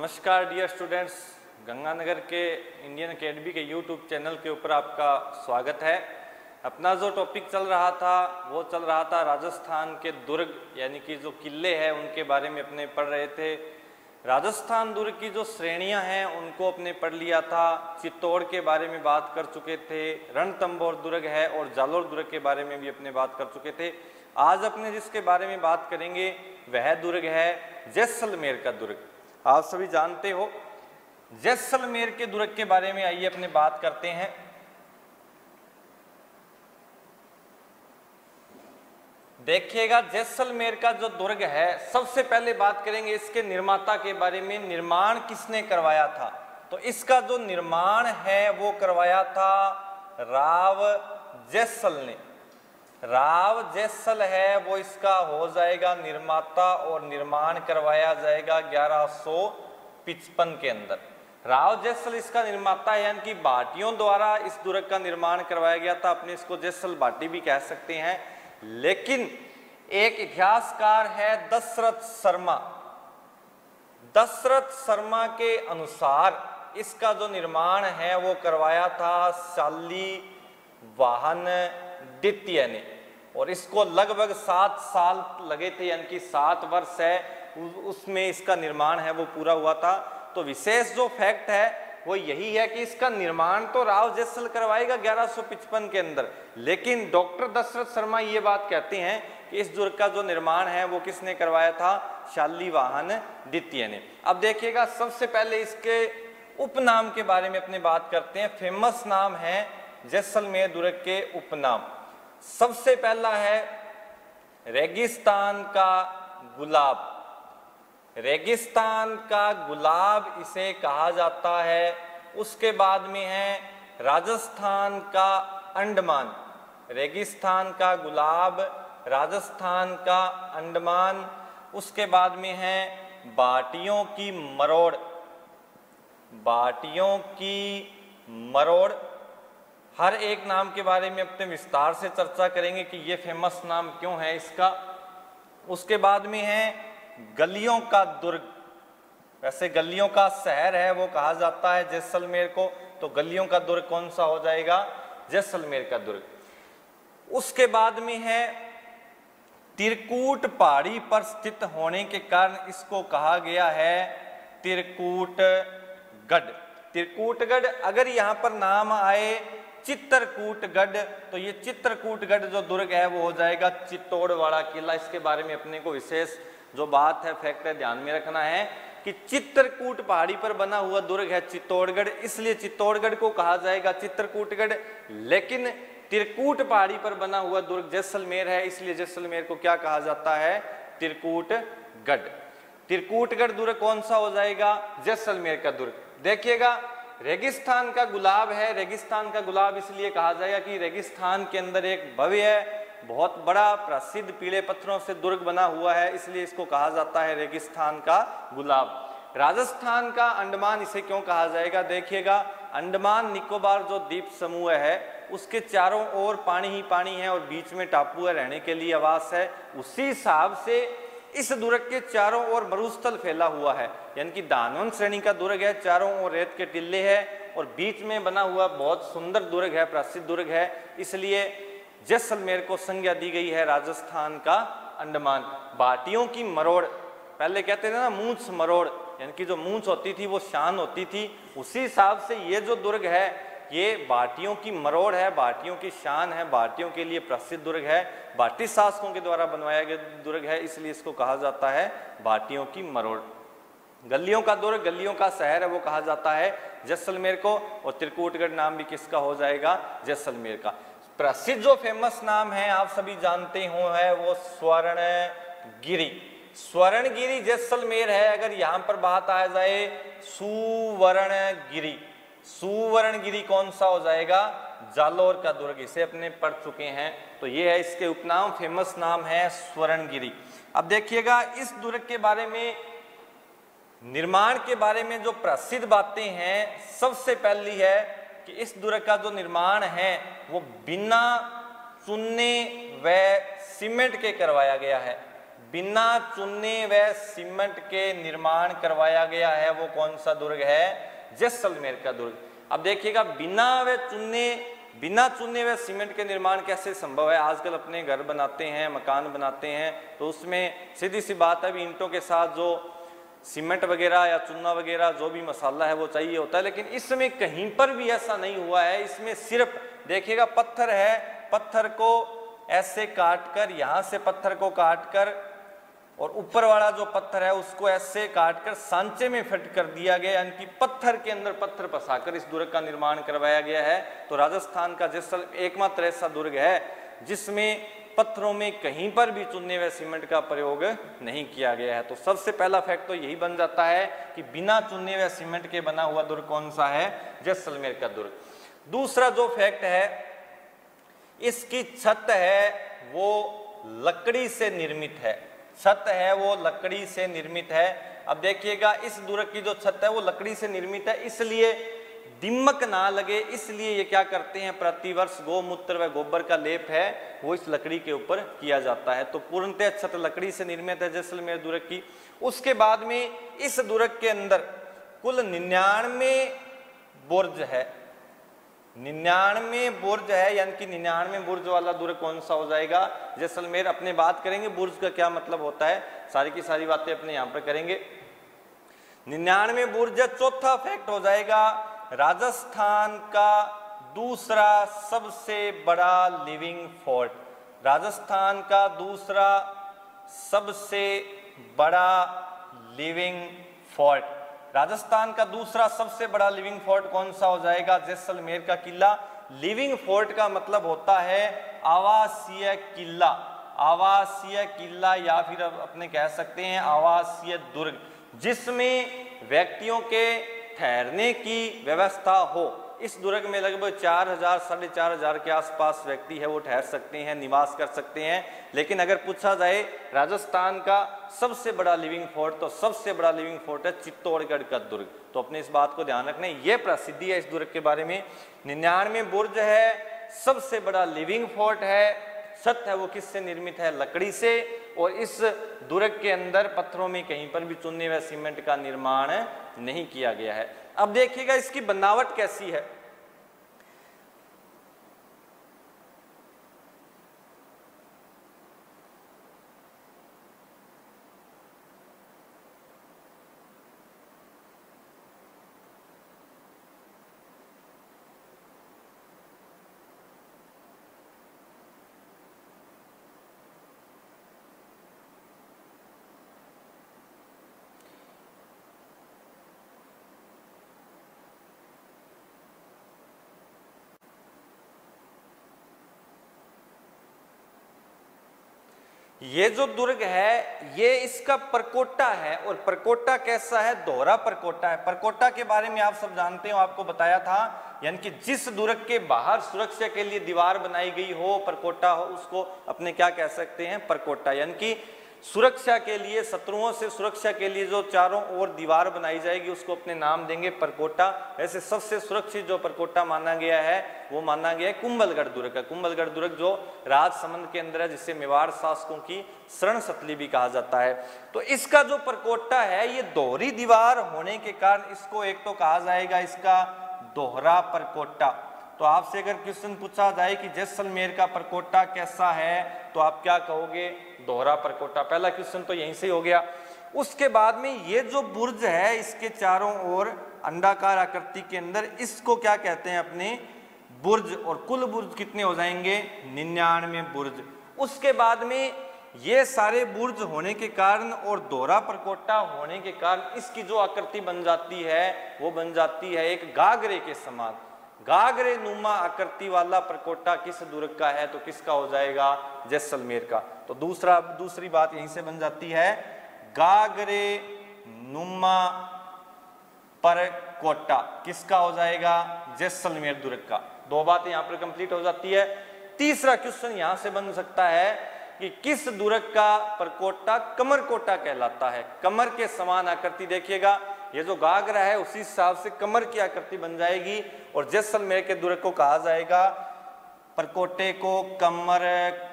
नमस्कार dear students, Ganganagar के Indian academy के यूट्यूब चैनल के ऊपर आपका स्वागत है। अपना जो टॉपिक चल रहा था वो चल रहा था राजस्थान के दुर्ग यानी कि जो किले हैं उनके बारे में अपने पढ़ रहे थे। राजस्थान दुर्ग की जो श्रेणियां हैं उनको अपने पढ़ लिया था। चित्तौड़ के बारे में बात कर चुके थे, रणथंभौर दुर्ग है और जालोर दुर्ग के बारे में भी अपने बात कर चुके थे। आज अपने जिसके बारे में बात करेंगे वह दुर्ग है जैसलमेर का दुर्ग। आप सभी जानते हो जैसलमेर के दुर्ग के बारे में, आइए अपने बात करते हैं। देखिएगा जैसलमेर का जो दुर्ग है, सबसे पहले बात करेंगे इसके निर्माता के बारे में। निर्माण किसने करवाया था? तो इसका जो निर्माण है वो करवाया था राव जैसल ने। राव जैसल है वो इसका हो जाएगा निर्माता और निर्माण करवाया जाएगा 1155 के अंदर। राव जैसल इसका निर्माता है, यानी कि भाटियों द्वारा इस दुर्ग का निर्माण करवाया गया था। अपने इसको जैसल भाटी भी कह सकते हैं। लेकिन एक इतिहासकार है दशरथ शर्मा। दशरथ शर्मा के अनुसार इसका जो निर्माण है वो करवाया था शालिवाहन द्वितीय ने, और इसको लगभग 7 साल लगे थे, यानी कि 7 वर्ष है उसमें इसका निर्माण है वो पूरा हुआ था। तो विशेष जो फैक्ट है वो यही है कि इसका निर्माण तो राव जैसल करवाएगा 1155 के अंदर, लेकिन डॉक्टर दशरथ शर्मा ये बात कहते हैं कि इस दुर्ग का जो निर्माण है वो किसने करवाया था? शालिवाहन द्वितीय ने। अब देखिएगा सबसे पहले इसके उपनाम के बारे में अपने बात करते हैं। फेमस नाम है जैसलमेर दुर्ग के उपनाम। सबसे पहला है रेगिस्तान का गुलाब। रेगिस्तान का गुलाब इसे कहा जाता है। उसके बाद में है राजस्थान का अंडमान। रेगिस्तान का गुलाब, राजस्थान का अंडमान। उसके बाद में है भाटियों की मरोड़। भाटियों की मरोड़। हर एक नाम के बारे में अपने विस्तार से चर्चा करेंगे कि ये फेमस नाम क्यों है इसका। उसके बाद में है गलियों का दुर्ग। वैसे गलियों का शहर है वो कहा जाता है जैसलमेर को, तो गलियों का दुर्ग कौन सा हो जाएगा? जैसलमेर का दुर्ग। उसके बाद में है त्रिकूट पहाड़ी पर स्थित होने के कारण इसको कहा गया है त्रिकूटगढ़। त्रिकूटगढ़, अगर यहाँ पर नाम आए चित्रकूटगढ़ तो ये चित्रकूटगढ़ जो दुर्ग है वो हो जाएगा चित्तौड़ वाला किला। इसके बारे में अपने को विशेष जो बात है, फैक्ट है, ध्यान में रखना है कि चित्रकूट पहाड़ी पर बना हुआ दुर्ग है चित्तौड़गढ़, इसलिए चित्तौड़गढ़ को कहा जाएगा चित्रकूटगढ़। लेकिन त्रिकूट पहाड़ी पर बना हुआ दुर्ग जैसलमेर है, इसलिए जैसलमेर को क्या कहा जाता है? त्रिकूटगढ़। त्रिकूटगढ़ दुर्ग कौन सा हो जाएगा? जैसलमेर का दुर्ग। देखिएगा रेगिस्तान का गुलाब है। रेगिस्तान का गुलाब इसलिए कहा जाएगा कि रेगिस्तान के अंदर एक भव्य बहुत बड़ा प्रसिद्ध पीले पत्थरों से दुर्ग बना हुआ है, इसलिए इसको कहा जाता है रेगिस्तान का गुलाब। राजस्थान का अंडमान इसे क्यों कहा जाएगा? देखिएगा अंडमान निकोबार जो द्वीप समूह है उसके चारों ओर पानी ही पानी है और बीच में टापू है, रहने के लिए आवास है। उसी हिसाब से इस दुर्ग के चारों ओर मरुस्थल फैला हुआ है, यानी कि दानवन श्रेणी का दुर्ग है। चारों ओर रेत के टिल्ले हैं और बीच में बना हुआ बहुत सुंदर दुर्ग है, प्रसिद्ध दुर्ग है, इसलिए जैसलमेर को संज्ञा दी गई है राजस्थान का अंडमान। भाटियों की मरोड़, पहले कहते थे ना मूंछ मरोड़, यानी कि जो मूंछ होती थी वो शान होती थी। उसी हिसाब से ये जो दुर्ग है ये भाटियों की मरोड़ है, भाटियों की शान है, भाटियों के लिए प्रसिद्ध दुर्ग है। भाटी शासकों के द्वारा बनवाया गया दुर्ग है, इसलिए इसको कहा जाता है भाटियों की मरोड़। गलियों का दुर्ग, गलियों का शहर है वो कहा जाता है जैसलमेर को, और त्रिकूटगढ़ नाम भी किसका हो जाएगा? जैसलमेर का। प्रसिद्ध जो फेमस नाम है आप सभी जानते हो है वो स्वर्णगिरी। स्वर्णगिरी जैसलमेर है। अगर यहाँ पर बात आ जाए सुवर्णगिरी, सुवर्णगिरी कौन सा हो जाएगा? जालोर का दुर्ग। इसे अपने पढ़ चुके हैं, तो ये है इसके उपनाम, फेमस नाम है स्वर्णगिरी। अब देखिएगा इस दुर्ग के बारे में, निर्माण के बारे में जो प्रसिद्ध बातें हैं, सबसे पहली है कि इस दुर्ग का जो निर्माण है वो बिना चुनने व सीमेंट के करवाया गया है। बिना चूने व सीमेंट के निर्माण करवाया गया है वो कौन सा दुर्ग है? जैसलमेर का दुर्ग। अब देखिएगा बिना चूने व सीमेंट के निर्माण कैसे संभव है? आजकल अपने घर बनाते हैं, मकान बनाते हैं, तो उसमें सीधी सी बात है अभी ईंटों के साथ जो सीमेंट वगैरह या चूना वगैरह जो भी मसाला है वो चाहिए होता है, लेकिन इसमें कहीं पर भी ऐसा नहीं हुआ है। इसमें सिर्फ देखिएगा पत्थर है, पत्थर को ऐसे काटकर, यहां से पत्थर को काटकर और ऊपर वाला जो पत्थर है उसको ऐसे काटकर सांचे में फिट कर दिया गया, यानी कि पत्थर के अंदर पत्थर फंसाकर इस दुर्ग का निर्माण करवाया गया है। तो राजस्थान का जैसलमेर एकमात्र ऐसा दुर्ग है जिसमें पत्थरों में कहीं पर भी चूने व सीमेंट का प्रयोग नहीं किया गया है। तो सबसे पहला फैक्ट तो यही बन जाता है कि बिना चूने व सीमेंट के बना हुआ दुर्ग कौन सा है? जैसलमेर का दुर्ग। दूसरा जो फैक्ट है, इसकी छत है वो लकड़ी से निर्मित है। छत है वो लकड़ी से निर्मित है। अब देखिएगा इस दुर्ग की जो छत है वो लकड़ी से निर्मित है, इसलिए दीमक ना लगे, इसलिए ये क्या करते हैं, प्रतिवर्ष गौमूत्र व गोबर का लेप है वो इस लकड़ी के ऊपर किया जाता है। तो पूर्णतः छत लकड़ी से निर्मित है जैसलमेर दुर्ग की। उसके बाद में इस दुर्ग के अंदर कुल 99 बुर्ज है। 99 बुर्ज है, यानी कि 99 बुर्ज वाला दुर्ग कौन सा हो जाएगा? जैसलमेर। अपने बात करेंगे बुर्ज का क्या मतलब होता है, सारी की सारी बातें अपने यहाँ पर करेंगे। 99 बुर्ज। चौथा फैक्ट हो जाएगा, राजस्थान का दूसरा सबसे बड़ा लिविंग फोर्ट। राजस्थान का दूसरा सबसे बड़ा लिविंग फोर्ट। राजस्थान का दूसरा सबसे बड़ा लिविंग फोर्ट कौन सा हो जाएगा? जैसलमेर का किला। लिविंग फोर्ट का मतलब होता है आवासीय किला, आवासीय किला या फिर अपने कह सकते हैं आवासीय दुर्ग, जिसमें व्यक्तियों के ठहरने की व्यवस्था हो। इस दुर्ग में लगभग 4000 साढ़े 4000 के आसपास व्यक्ति है वो ठहर सकते हैं, निवास कर सकते हैं। लेकिन अगर पूछा जाए राजस्थान का सबसे बड़ा लिविंग फोर्ट, तो सबसे बड़ा लिविंग फोर्ट है चित्तौड़गढ़ का दुर्ग। तो अपने इस बात को ध्यान रखना, ये प्रसिद्धि है इस दुर्ग के बारे में। 99 बुर्ज है, सबसे बड़ा लिविंग फोर्ट है, छत है वो किससे निर्मित है? लकड़ी से। और इस दुर्ग के अंदर पत्थरों में कहीं पर भी चूने व सीमेंट का निर्माण नहीं किया गया है। अब देखिएगा इसकी बनावट कैसी है। ये जो दुर्ग है ये इसका परकोटा है, और परकोटा कैसा है? दोहरा परकोटा है। परकोटा के बारे में आप सब जानते हो, आपको बताया था, यानी कि जिस दुर्ग के बाहर सुरक्षा के लिए दीवार बनाई गई हो, परकोटा हो, उसको अपने क्या कह सकते हैं? परकोटा। यानी कि सुरक्षा के लिए, शत्रुओं से सुरक्षा के लिए जो चारों ओर दीवार बनाई जाएगी उसको अपने नाम देंगे परकोटा। वैसे सबसे सुरक्षित जो परकोटा माना गया है वो माना गया है कुंभलगढ़ दुर्ग। कुंभलगढ़ दुर्ग जो राजसमंद के अंदर है, जिसे मेवाड़ शासकों की शरण सतली भी कहा जाता है। तो इसका जो परकोटा है ये दोहरी दीवार होने के कारण इसको एक तो कहा जाएगा इसका दोहरा परकोटा। तो आपसे अगर क्वेश्चन पूछा जाए कि जैसलमेर का परकोटा कैसा है, तो आप क्या कहोगे? दोहरा परकोटा। पहला क्वेश्चन तो यहीं से हो गया। उसके बाद में ये जो बुर्ज है इसके चारों ओर अंडाकार आकृति के अंदर, इसको क्या कहते हैं? अपने बुर्ज। और कुल बुर्ज कितने हो जाएंगे? 99 बुर्ज। उसके बाद में ये सारे बुर्ज होने के कारण और दोहरा परकोटा होने के कारण इसकी जो आकृति बन जाती है वो बन जाती है एक गागरे के समान। गागरे नुमा आकृति वाला परकोटा किस दुर्ग का है? तो किसका हो जाएगा? जैसलमेर का। तो दूसरी बात यहीं से बन जाती है, गागरे नुमा परकोटा किसका हो जाएगा? जैसलमेर दुर्ग का। दो बातें यहां पर कंप्लीट हो जाती है। तीसरा क्वेश्चन यहां से बन सकता है कि किस दुर्ग का परकोटा कमरकोटा कहलाता है? कमर के समान आकृति। देखिएगा ये जो गागरा है उसी हिसाब से कमर की आकृति बन जाएगी, और जैसलमेर के दुर्ग को कहा जाएगा परकोटे को कमर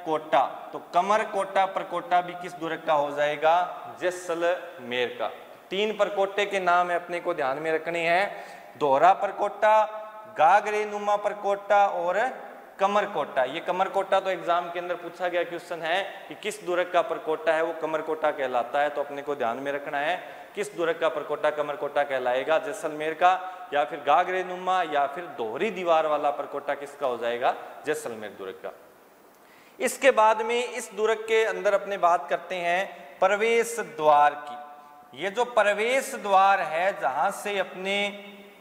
कोटा, तो कमर कोटा परकोटा भी किस दुर्ग का हो जाएगा? जैसलमेर का। 3 परकोटे के नाम है अपने को ध्यान में रखने हैं, दोहरा परकोटा, गागरे नुमा परकोटा और कमर कोटा। ये कमर कोटा तो एग्जाम के अंदर पूछा गया क्वेश्चन है कि किस दुर्ग का परकोटा है वो कमर कोटा कहलाता है, तो अपने को ध्यान में रखना है किस दुर्ग का परकोटा कमर कोटा कहलाएगा, जैसलमेर का, या फिर गागरे नुमा या फिर दोहरी दीवार वाला परकोटा किसका हो जाएगा? जैसलमेर दुर्ग का। इसके बाद में इस दुर्ग के अंदर अपने बात करते हैं प्रवेश द्वार की। ये जो प्रवेश द्वार है जहां से अपने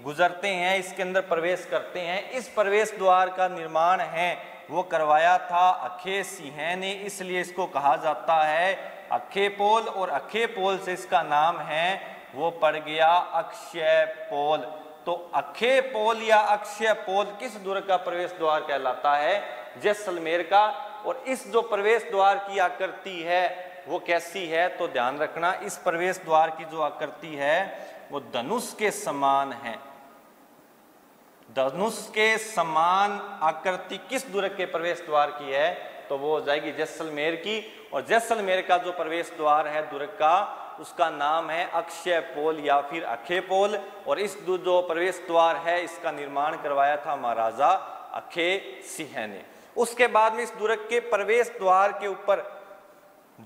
गुजरते हैं, इसके अंदर प्रवेश करते हैं, इस प्रवेश द्वार का निर्माण है वो करवाया था अखे सिंह ने, इसलिए इसको कहा जाता है अखे पोल, और अखे पोल से इसका नाम है वो पड़ गया अक्षय पोल। तो अखे पोल या अक्षय पोल किस दुर्ग का प्रवेश द्वार कहलाता है? जैसलमेर का। और इस जो प्रवेश द्वार की आकृति है वो कैसी है? तो ध्यान रखना, इस प्रवेश द्वार की जो आकृति है वो धनुष के समान है। धनुष के समान आकृति किस दुर्ग के प्रवेश द्वार की है? तो वो हो जाएगी जैसलमेर की। और जैसलमेर का जो प्रवेश द्वार है दुर्ग का, उसका नाम है अक्षय पोल या फिर अखे पोल। और इस जो प्रवेश द्वार है इसका निर्माण करवाया था महाराजा अखे सिंह ने। उसके बाद में इस दुर्ग के प्रवेश द्वार के ऊपर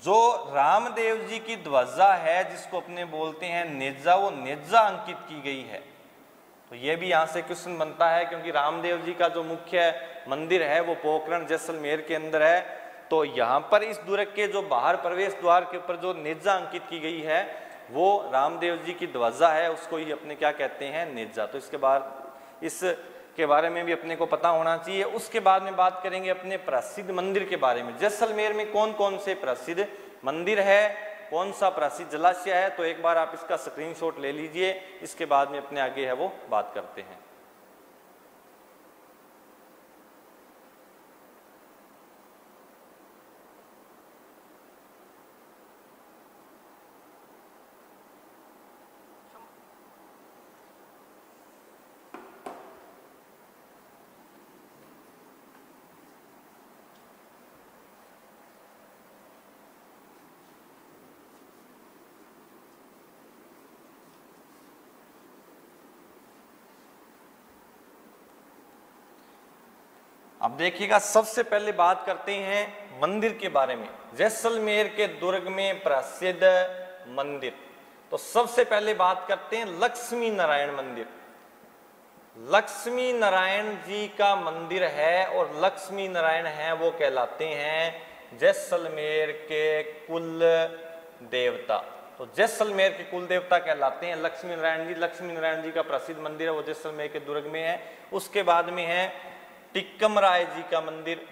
जो रामदेव जी की ध्वजा है, जिसको अपने बोलते हैं नेजा, वो नेजा अंकित की गई है। तो ये भी यहाँ से क्वेश्चन बनता है, क्योंकि रामदेव जी का जो मुख्य मंदिर है वो पोखरण जैसलमेर के अंदर है। तो यहाँ पर इस दुर्ग के जो बाहर प्रवेश द्वार के ऊपर जो नेजा अंकित की गई है वो रामदेव जी की ध्वजा है, उसको ही अपने क्या कहते हैं? नेजा। तो इसके बाद इसके बारे में भी अपने को पता होना चाहिए। उसके बाद में बात करेंगे अपने प्रसिद्ध मंदिर के बारे में। जैसलमेर में कौन कौन से प्रसिद्ध मंदिर है, कौन सा प्रसिद्ध जलाशय है, तो एक बार आप इसका स्क्रीनशॉट ले लीजिए। इसके बाद में अपने आगे है वो बात करते हैं। अब देखिएगा, सबसे पहले बात करते हैं मंदिर के बारे में। जैसलमेर के दुर्ग में प्रसिद्ध मंदिर, तो सबसे पहले बात करते हैं लक्ष्मी नारायण मंदिर। लक्ष्मी नारायण जी का मंदिर है, और लक्ष्मी नारायण हैं वो कहलाते हैं जैसलमेर के कुल देवता। तो जैसलमेर के कुल देवता कहलाते हैं लक्ष्मी नारायण जी। लक्ष्मी नारायण जी का प्रसिद्ध मंदिर है वो जैसलमेर के दुर्ग में है। उसके बाद में है टिक्कम राय जी का मंदिर।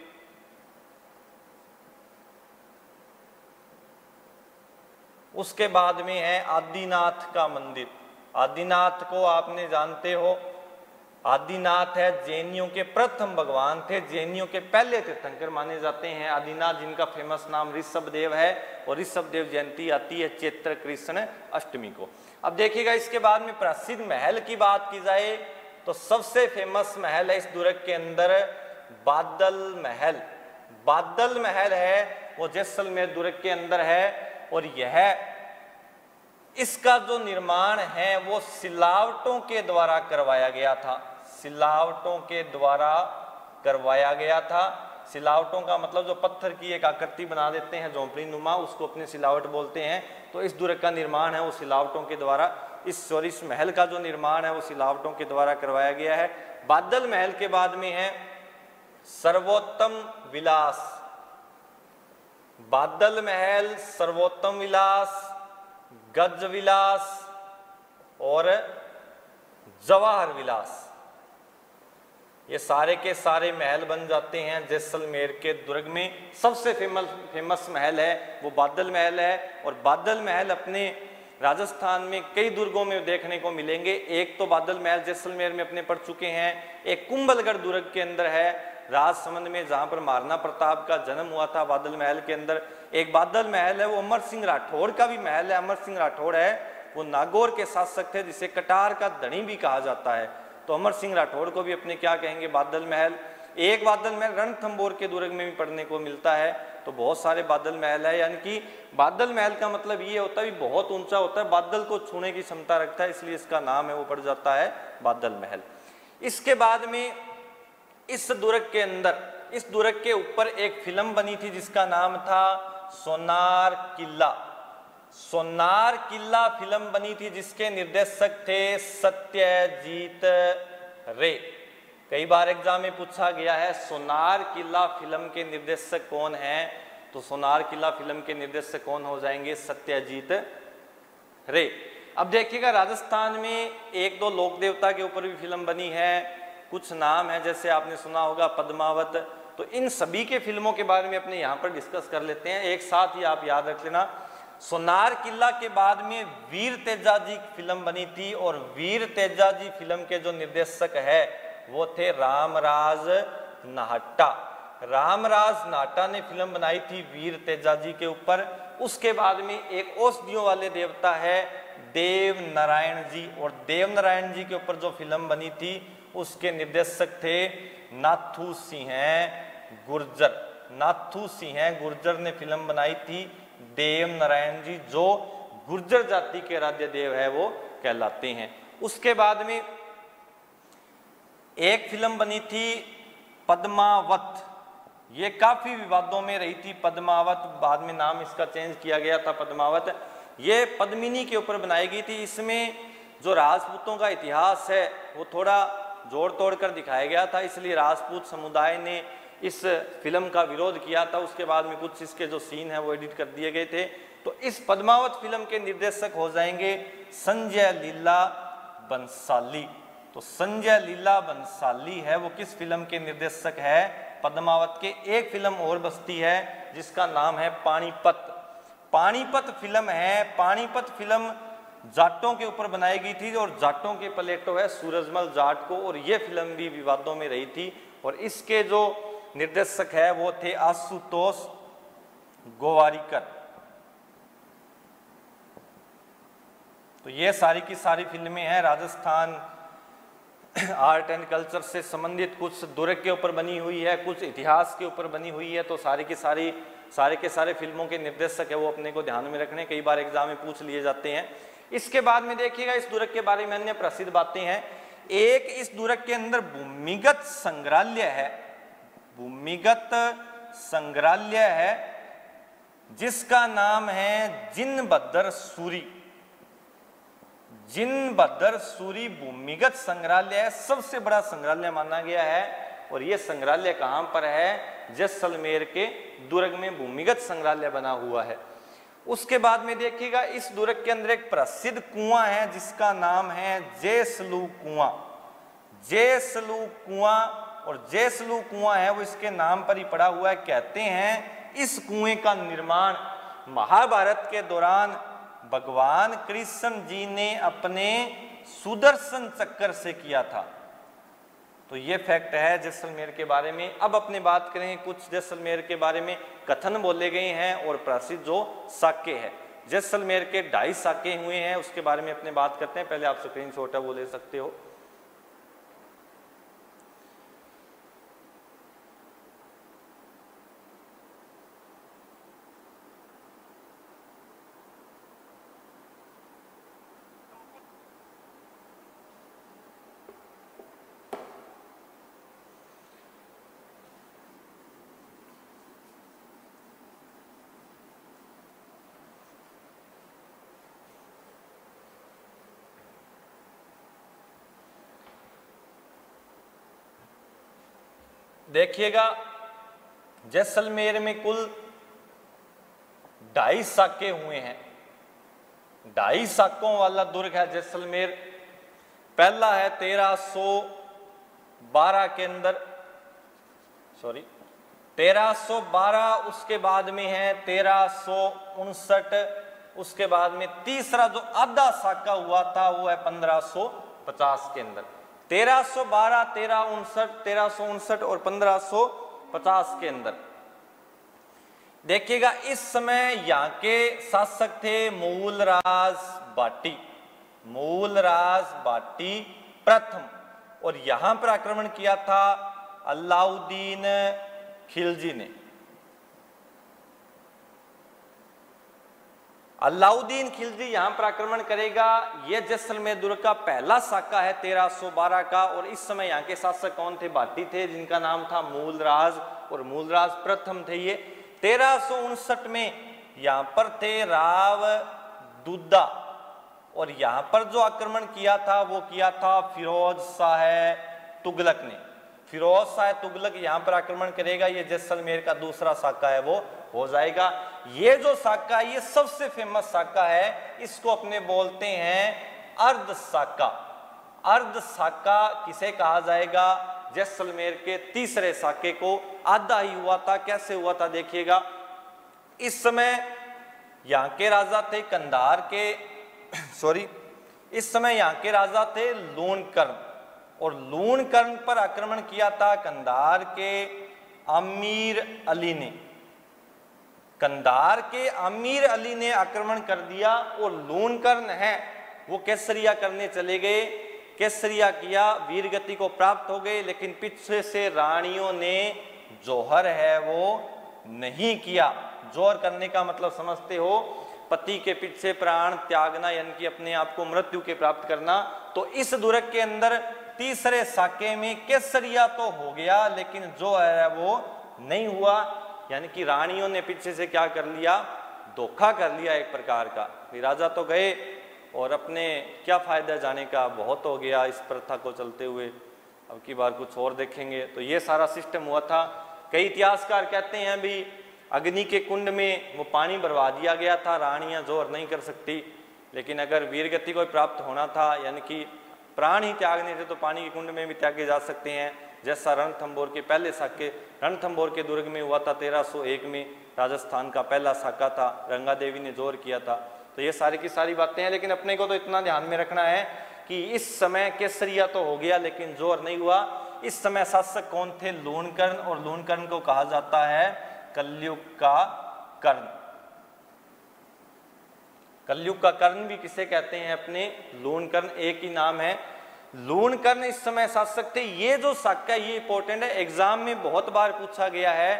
उसके बाद में है आदिनाथ का मंदिर। आदिनाथ को आपने जानते हो, आदिनाथ है जैनियों के प्रथम भगवान थे, जैनियों के पहले तीर्थंकर माने जाते हैं आदिनाथ, जिनका फेमस नाम ऋषभदेव है। और ऋषभदेव जयंती आती है चैत्र कृष्ण अष्टमी को। अब देखिएगा, इसके बाद में प्रसिद्ध महल की बात की जाए तो सबसे फेमस महल है इस दुर्ग के अंदर बादल महल। बादल महल है वो जैसलमेर दुर्ग के अंदर है, और यह इसका जो निर्माण है वो सिलावटों के द्वारा करवाया गया था। सिलावटों के द्वारा करवाया गया था। सिलावटों का मतलब जो पत्थर की एक आकृति बना देते हैं झोंपड़ी नुमा, उसको अपने सिलावट बोलते हैं। तो इस दुर्ग का निर्माण है वो सिलावटों के द्वारा, इस महल का जो निर्माण है वो सिलावटों के द्वारा करवाया गया है। बादल महल के बाद में है सर्वोत्तम विलास। बादल महल, सर्वोत्तम विलास, गज विलास और जवाहर विलास, ये सारे के सारे महल बन जाते हैं जैसलमेर के दुर्ग में। सबसे फेमस महल है वो बादल महल है। और बादल महल अपने राजस्थान में कई दुर्गों में देखने को मिलेंगे। एक तो बादल महल जैसलमेर में अपने पढ़ चुके हैं, एक कुंभलगढ़ दुर्ग के अंदर है राजसमंद में, जहां पर महाराणा प्रताप का जन्म हुआ था बादल महल के अंदर। एक बादल महल है वो अमर सिंह राठौड़ का भी महल है। अमर सिंह राठौड़ है वो नागौर के शासक थे, जिसे कटार का धनी भी कहा जाता है। तो अमर सिंह राठौड़ को भी अपने क्या कहेंगे? बादल महल। एक बादल महल रणथंभौर के दुर्ग में भी पढ़ने को मिलता है। तो बहुत सारे बादल महल है, यानी कि बादल महल का मतलब ये होता है बहुत ऊंचा होता है, बादल को छूने की क्षमता रखता है, इसलिए इसका नाम है वो पड़ जाता है बादल महल। इसके बाद में इस दुर्ग के अंदर, इस दुर्ग के ऊपर एक फिल्म बनी थी जिसका नाम था सोनार किला। सोनार किला फिल्म बनी थी जिसके निर्देशक थे सत्यजीत रे। कई बार एग्जाम में पूछा गया है सोनार किला फिल्म के निर्देशक कौन हैं, तो सोनार किला फिल्म के निर्देशक कौन हो जाएंगे, सत्यजीत रे। अब देखिएगा राजस्थान में एक दो लोक देवता के ऊपर भी फिल्म बनी है, कुछ नाम है जैसे आपने सुना होगा पद्मावत। तो इन सभी के फिल्मों के बारे में अपने यहाँ पर डिस्कस कर लेते हैं, एक साथ ही आप याद रख लेना। सोनार किला के बाद में वीर तेजा जी फिल्म बनी थी, और वीर तेजा जी फिल्म के जो निर्देशक है वो थे रामराज नाहटा। रामराज नाहटा ने फिल्म बनाई थी वीर तेजा जी के ऊपर। उसके बाद में एक औषधियों वाले देवता है देव नारायण जी, और देव नारायण जी के ऊपर जो फिल्म बनी थी उसके निर्देशक थे नाथू सिंह गुर्जर। नाथू सिंह गुर्जर ने फिल्म बनाई थी देव नारायण जी, जो गुर्जर जाति के आराध्य देव है वो कहलाते हैं। उसके बाद में एक फिल्म बनी थी पद्मावत, ये काफी विवादों में रही थी पद्मावत, बाद में नाम इसका चेंज किया गया था पद्मावत। ये पद्मिनी के ऊपर बनाई गई थी। इसमें जो राजपूतों का इतिहास है वो थोड़ा जोड़ तोड़ कर दिखाया गया था, इसलिए राजपूत समुदाय ने इस फिल्म का विरोध किया था। उसके बाद में कुछ इसके जो सीन है वो एडिट कर दिए गए थे। तो इस पद्मावत फिल्म के निर्देशक हो जाएंगे संजय लीला बंसाली। तो संजय लीला बंसाली है वो किस फिल्म के निर्देशक है, पद्मावत के। एक फिल्म और बसती है जिसका नाम है पानीपत। पानीपत फिल्म है, पानीपत फिल्म जाटों के ऊपर बनाई गई थी, और जाटों के पलेटो है सूरजमल जाट को, और ये फिल्म भी विवादों में रही थी। और इसके जो निर्देशक है वो थे आशुतोष गोवारिकर। तो ये सारी की सारी फिल्में हैं राजस्थान आर्ट एंड कल्चर से संबंधित, कुछ दुर्ग के ऊपर बनी हुई है, कुछ इतिहास के ऊपर बनी हुई है। तो सारे के सारे फिल्मों के निर्देशक है वो अपने को ध्यान में रखने, कई बार एग्जाम में पूछ लिए जाते हैं। इसके बाद में देखिएगा इस दुर्ग के बारे में अन्य प्रसिद्ध बातें हैं। एक इस दुर्ग के अंदर भूमिगत संग्रहालय है, भूमिगत संग्रहालय है जिसका नाम है जिनबद्दर सूरी। जिनबद्दर सूरी भूमिगत संग्रहालय है, सबसे बड़ा संग्रहालय माना गया है। और यह संग्रहालय कहां पर है, जैसलमेर के दुर्ग में भूमिगत संग्रहालय बना हुआ है। उसके बाद में देखिएगा इस दुर्ग के अंदर एक प्रसिद्ध कुआं है जिसका नाम है जैसलू कुआं। जैसलू कुआं, और जैसलू कुआं है वो इसके नाम पर ही पड़ा हुआ है। कहते हैं इस कुएं का निर्माण महाभारत के दौरान भगवान कृष्ण जी ने अपने सुदर्शन चक्र से किया था। तो ये फैक्ट है जैसलमेर के बारे में। अब अपने बात करें कुछ जैसलमेर के बारे में कथन बोले गए हैं और प्रसिद्ध जो साक्य है। जैसलमेर के 2.5 साक्य हुए हैं, उसके बारे में अपने बात करते हैं। पहले आप स्क्रीनशॉट है वो ले सकते हो। देखिएगा जैसलमेर में कुल 2.5 साक्य हुए हैं। 2.5 साक्यों वाला दुर्ग है जैसलमेर। पहला है 1312 के अंदर, 1312। उसके बाद में है 1359। उसके बाद में तीसरा जो आधा साका हुआ था वो है 1550 के अंदर। 1312, 1359 और 1550 के अंदर। देखिएगा इस समय यहाँ के शासक थे मूलराज बाटी। मूलराज बाटी प्रथम, और यहां पर आक्रमण किया था अलाउद्दीन खिलजी ने। अलाउद्दीन खिलजी यहां पर आक्रमण करेगा। यह जैसलमेर दुर्ग का पहला साका है 1312 का। और इस समय यहाँ के शासक कौन थे? भाटी थे, जिनका नाम था मूलराज, और मूलराज प्रथम थे। ये 1359 में यहां पर थे राव दुद्दा, और यहां पर जो आक्रमण किया था वो किया था फिरोज शाह तुगलक ने। फिरोज शाह तुगलक यहां पर आक्रमण करेगा। ये जैसलमेर का दूसरा साका है वो हो जाएगा। ये जो साका है ये सबसे फेमस साका है, इसको अपने बोलते हैं अर्ध साका। अर्ध साका किसे कहा जाएगा? जैसलमेर के तीसरे साके को। आधा ही हुआ था। कैसे हुआ था देखिएगा। इस समय यहाँ के राजा थे कंधार के इस समय यहाँ के राजा थे लूणकर्ण, और लूणकर्ण पर आक्रमण किया था कंधार के अमीर अली ने। कंधार के अमीर अली ने आक्रमण कर दिया, और लूणकर्ण है वो केसरिया करने चले गए। केसरिया किया, वीरगति को प्राप्त हो गए, लेकिन पीछे से रानियों ने जोहर है वो नहीं किया। जोहर करने का मतलब समझते हो? पति के पीछे प्राण त्यागना, यानी कि अपने आप को मृत्यु के प्राप्त करना। तो इस दुर्ग के अंदर तीसरे साके में केसरिया तो हो गया, लेकिन जो है वो नहीं हुआ। यानी कि रानियों ने पीछे से क्या कर लिया? धोखा कर लिया एक प्रकार का। राजा तो गए और अपने क्या फायदा जाने का, बहुत हो गया इस प्रथा को चलते हुए, अब की बार कुछ और देखेंगे। तो ये सारा सिस्टम हुआ था। कई इतिहासकार कहते हैं भी अग्नि के कुंड में वो पानी भरवा दिया गया था, रानियां जोर नहीं कर सकती। लेकिन अगर वीरगति को प्राप्त होना था, यानी कि प्राण ही त्यागने थे, तो पानी के कुंड में भी त्यागे जा सकते हैं। जैसा रणथंभौर के पहले साके, रणथंभौर के दुर्ग में हुआ था 1301 में, राजस्थान का पहला साका था, गंगा देवी ने जोर किया था। तो ये सारी की सारी बातें हैं। लेकिन अपने को तो इतना ध्यान में रखना है कि इस समय केसरिया तो हो गया, लेकिन जोर नहीं हुआ। इस समय शासक कौन थे? लूणकर्ण, और लूणकर्ण को कहा जाता है कलयुग का कर्ण। कलयुग का कर्ण भी किसे कहते हैं? अपने लूणकर्ण, एक ही नाम है। लूणकर्ण इस समय शासक थे। ये जो साका ये इंपॉर्टेंट है, एग्जाम में बहुत बार पूछा गया है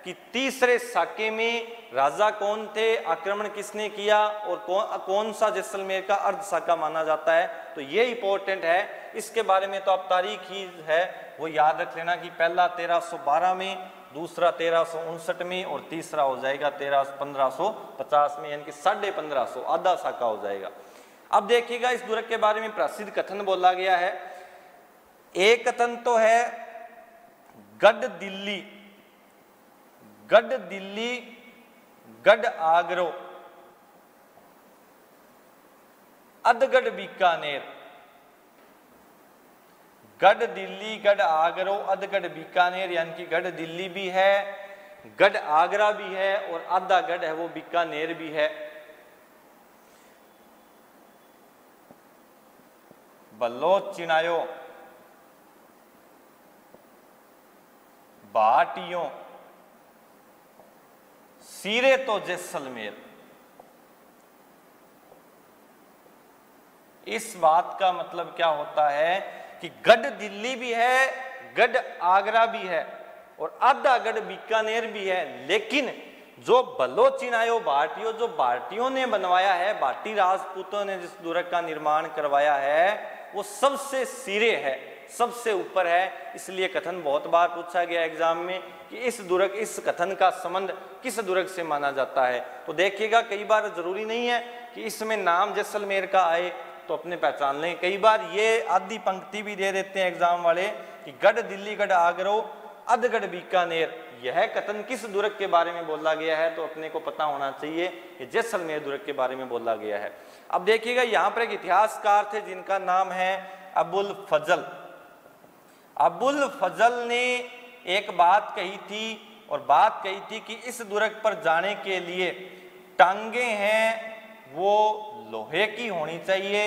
कि तीसरे साके में राजा कौन थे, आक्रमण किसने किया, और कौन सा जैसलमेर का अर्ध साका माना जाता है। तो ये इंपॉर्टेंट है। इसके बारे में तो आप तारीख ही है वो याद रख लेना कि पहला 1312 में, दूसरा 1359 में, और तीसरा हो जाएगा 1550 में, यानी कि 1550, आधा साका हो जाएगा। अब देखिएगा इस दुर्ग के बारे में प्रसिद्ध कथन बोला गया है। एक कथन तो है गढ़ दिल्ली, गढ़ दिल्ली, गढ़ आगरो, अधगढ़ बीकानेर। गढ़ दिल्ली, गढ़ आगरो, अधगढ़ बीकानेर, यानी कि गढ़ दिल्ली भी है, गढ़ आगरा भी है, और आधा गढ़ है वो बीकानेर भी है। बलोच चिनायो, भाटियों, सीरे तो जैसलमेर। इस बात का मतलब क्या होता है कि गढ़ दिल्ली भी है, गढ़ आगरा भी है, और आधा गढ़ बीकानेर भी है। लेकिन जो बलोचिनायो भाटियों, जो भाटियों ने बनवाया है, भाटी राजपूतों ने जिस दुर्ग का निर्माण करवाया है, वो सबसे सिरे है, सबसे ऊपर है। इसलिए कथन बहुत बार पूछा गया एग्जाम में कि इस दुर्ग, इस कथन का संबंध किस दुर्ग से माना जाता है। तो देखिएगा कई बार जरूरी नहीं है कि इसमें नाम जैसलमेर का आए तो अपने पहचान लें। कई बार ये आधी पंक्ति भी दे देते हैं एग्जाम वाले कि गढ़ दिल्ली, गढ़ आगरो, अधगढ़ बीकानेर। यह कथन किस दुर्ग के बारे में बोला गया है, तो अपने को पता होना चाहिए कि जैसलमेर दुर्ग के बारे में बोला गया है। अब देखिएगा यहाँ पर एक इतिहासकार थे जिनका नाम है अबुल फजल। अबुल फजल ने एक बात कही थी, और बात कही थी कि इस दुर्ग पर जाने के लिए टांगे हैं वो लोहे की होनी चाहिए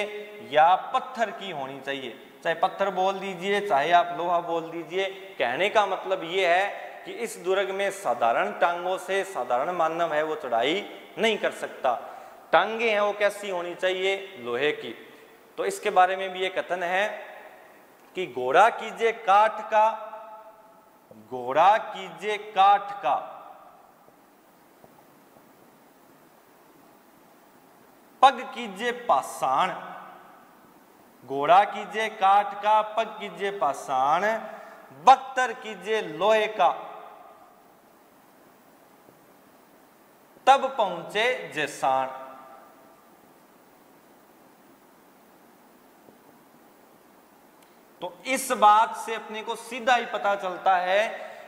या पत्थर की होनी चाहिए। चाहे पत्थर बोल दीजिए, चाहे आप लोहा बोल दीजिए। कहने का मतलब ये है कि इस दुर्ग में साधारण टांगों से साधारण मानव है वो चढ़ाई नहीं कर सकता। टांगे हैं वो कैसी होनी चाहिए? लोहे की। तो इसके बारे में भी ये कथन है कि घोड़ा कीजिए काठ का, घोड़ा कीजिए काठ का, पग कीजिए पाषाण। घोड़ा कीजिए काठ का, पग कीजिए पाषाण, बख्तर कीजिए लोहे का, तब पहुंचे जेसाण। तो इस बात से अपने को सीधा ही पता चलता है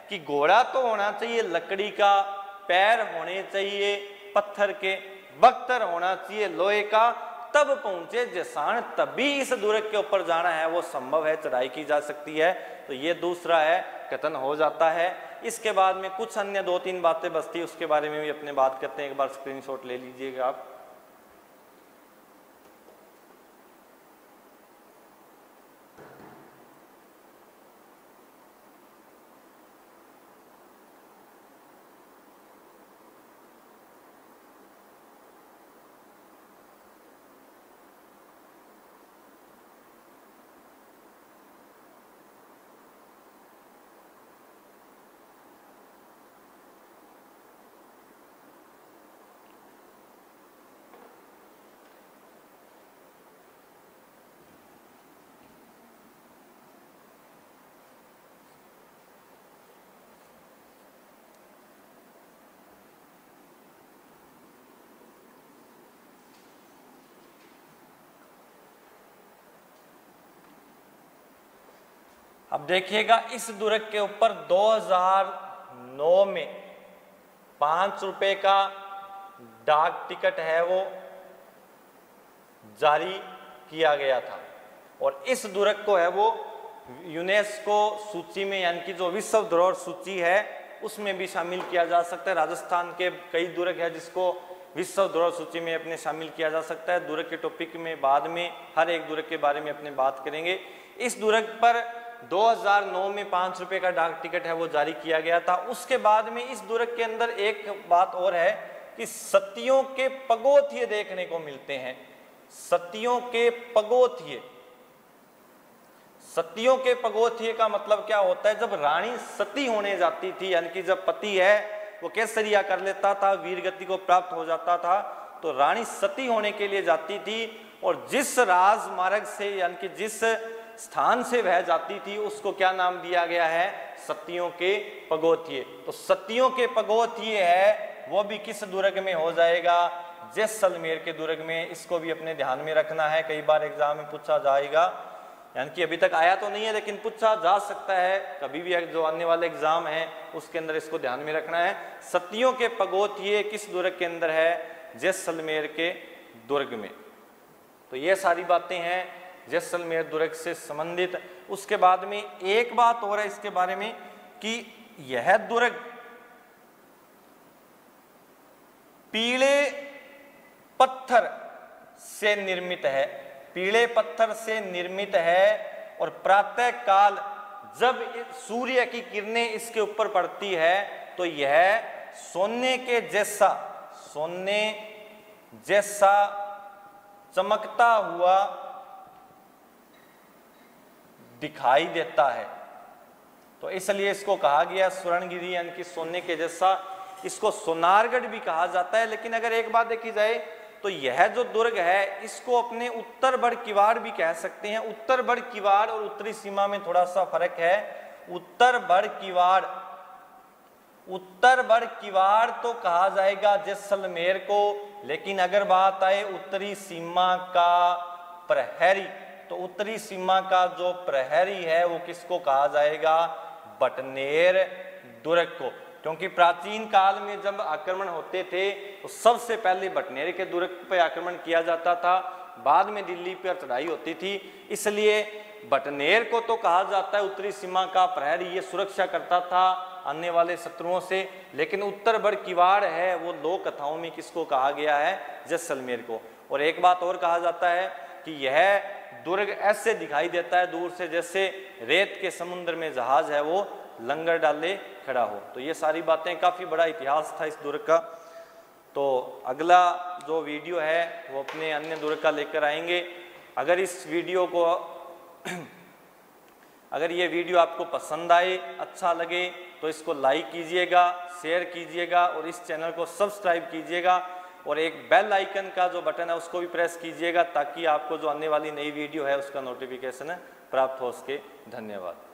कि घोड़ा तो होना चाहिए लकड़ी का, पैर होने चाहिए पत्थर के, बख्तर होना चाहिए लोहे का, तब पहुंचे जेसाण। तभी इस दुर्ग के ऊपर जाना है वो संभव है, चढ़ाई की जा सकती है। तो ये दूसरा है, कथन हो जाता है। इसके बाद में कुछ अन्य 2-3 बातें बचती है, उसके बारे में भी अपने बात करते हैं। एक बार स्क्रीनशॉट ले लीजिएगा आप। अब देखिएगा, इस दुर्ग के ऊपर 2009 में 5 रुपए का डाक टिकट है वो जारी किया गया था। और इस दुर्ग को है वो यूनेस्को सूची में, यानी कि जो विश्व धरोहर सूची है उसमें भी शामिल किया जा सकता है। राजस्थान के कई दुर्ग है जिसको विश्व धरोहर सूची में अपने शामिल किया जा सकता है। दुर्ग के टॉपिक में बाद में हर एक दुर्ग के बारे में अपने बात करेंगे। इस दुर्ग पर 2009 में 5 रुपए का डाक टिकट है वो जारी किया गया था। उसके बाद में इस दुर्ग के अंदर एक बात और है कि सतियों के पगोथिये देखने को मिलते हैं। सतियों के पगोथिये, सतियों के पगोथिये का मतलब क्या होता है? जब रानी सती होने जाती थी, यानी कि जब पति है वो केसरिया कर लेता था, वीर गति को प्राप्त हो जाता था, तो रानी सती होने के लिए जाती थी और जिस राजमार्ग से, यानी कि जिस स्थान से वह जाती थी उसको क्या नाम दिया गया है? सतियों के पगोथिये। तो सतियों के पगोथिये है वो भी किस दुर्ग में हो जाएगा? जैसलमेर के दुर्ग में। इसको भी अपने ध्यान में रखना है, कई बार एग्जाम में पूछा जाएगा, यानी कि अभी तक आया तो नहीं है लेकिन पूछा जा सकता है कभी भी। जो आने वाले एग्जाम है उसके अंदर इसको ध्यान में रखना है। सतियों के पगोथिये किस दुर्ग के अंदर है? जैसलमेर के दुर्ग में। तो ये सारी बातें हैं जैसलमेर दुर्ग से संबंधित। उसके बाद में एक बात और है इसके बारे में कि यह दुर्ग पीले पत्थर से निर्मित है, पीले पत्थर से निर्मित है। और प्रातः काल जब सूर्य की किरणें इसके ऊपर पड़ती है तो यह सोने के जैसा, सोने जैसा चमकता हुआ दिखाई देता है। तो इसलिए इसको कहा गया स्वर्णगिरी, यानी कि सोने के जैसा। इसको सोनारगढ़ भी कहा जाता है। लेकिन अगर एक बात देखी जाए तो यह जो दुर्ग है इसको अपने उत्तर बड़ किवाड़ भी कह सकते हैं। उत्तर बड़ किवाड़ और उत्तरी सीमा में थोड़ा सा फर्क है। उत्तर बड़ किवाड़, उत्तर बड़ किवाड़ तो कहा जाएगा जैसलमेर को, लेकिन अगर बात आए उत्तरी सीमा का प्रहरी, तो उत्तरी सीमा का जो प्रहरी है वो किसको कहा जाएगा? बटनेर दुर्ग को। क्योंकि प्राचीन काल में जब आक्रमण होते थे तो सबसे पहले बटनेर के दुर्ग पर आक्रमण किया जाता था, बाद में दिल्ली पर चढ़ाई होती थी। इसलिए बटनेर को तो कहा जाता है उत्तरी सीमा का प्रहरी, ये सुरक्षा करता था आने वाले शत्रुओं से। लेकिन उत्तर बड़ किवाड़ है वो लोक कथाओं में किसको कहा गया है? जैसलमेर को। और एक बात और कहा जाता है कि यह दुर्ग ऐसे दिखाई देता है दूर से जैसे रेत के समुद्र में जहाज है वो लंगर डाले खड़ा हो। तो ये सारी बातें, काफी बड़ा इतिहास था इस दुर्ग का। तो अगला जो वीडियो है वो अपने अन्य दुर्ग का लेकर आएंगे। अगर इस वीडियो को अगर ये वीडियो आपको पसंद आए, अच्छा लगे तो इसको लाइक कीजिएगा, शेयर कीजिएगा और इस चैनल को सब्सक्राइब कीजिएगा और एक बेल आइकन का जो बटन है उसको भी प्रेस कीजिएगा ताकि आपको जो आने वाली नई वीडियो है उसका नोटिफिकेशन प्राप्त हो सके। धन्यवाद।